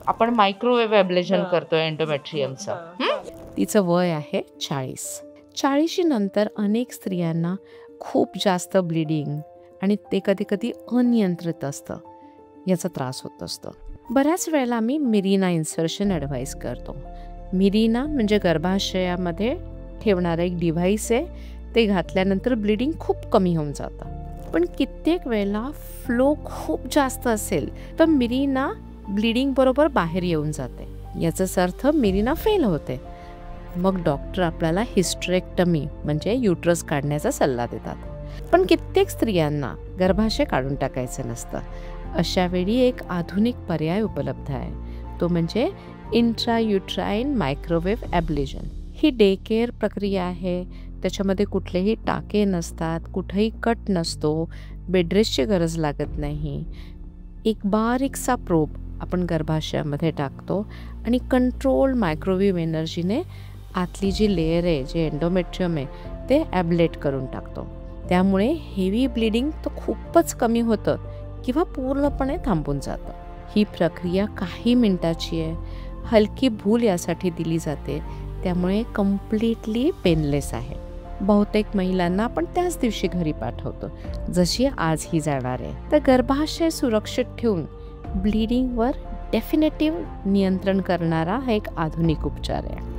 आपण microwave ablation करतोय एंडोमेट्रियमचं. तिचं वय आहे 40. 40 नंतर अनेक स्त्रियांना खूप जास्त ब्लिडिंग आणि ते कधी कधी अनियंत्रित असतं, याचा त्रास होत असतो. बऱ्याच वेळेला आम्ही मिरिना इन्सर्शन ॲडवाईस करतो. मिरिना म्हणजे गर्भाशयामध्ये ठेवणारं एक डिव्हाइस आहे. ते घातल्यानंतर ब्लिडिंग खूप कमी होऊन जातं. पण कित्येक वेळेला फ्लो खूप जास्त असेल तर मिरिना ब्लिडिंग बरोबर बाहेर येऊन जाते. याचाच अर्थ मिरिना फेल होते. मग डॉक्टर आपल्याला हिस्टेरेक्टमी म्हणजे युट्रस काढण्याचा सल्ला देतात. पण कित्येक स्त्रियांना गर्भाशय काढून टाकायचं नसतं. अशा वेळी एक आधुनिक पर्याय उपलब्ध आहे, तो म्हणजे इंट्रायुट्राईन मायक्रोवेव्ह ॲब्लेशन. ही डे केअर प्रक्रिया आहे. त्याच्यामध्ये कुठलेही टाके नसतात, कुठेही कट नसतो, बेडरेस्टची गरज लागत नाही. एक बारीकसा प्रोब आपण गर्भाशयामध्ये टाकतो आणि कंट्रोल मायक्रोवेव्ह एनर्जीने आतली जी लेयर आहे, जे एंडोमेट्रियम आहे, ते ॲब्लेट करून टाकतो. त्यामुळे हेवी ब्लिडिंग तर खूपच कमी होतं किंवा पूर्णपणे थांबून जातं. ही प्रक्रिया काही मिनिटाची आहे. हलकी भूल यासाठी दिली जाते, त्यामुळे कम्प्लिटली पेनलेस आहे. बहुतेक महिलांना आपण त्याच दिवशी घरी पाठवतो, जशी आज ही जाणार आहे. तर गर्भाशय सुरक्षित ठेवून ब्लिडिंगवर डेफिनेटिव्ह नियंत्रण करणारा हा एक आधुनिक उपचार आहे.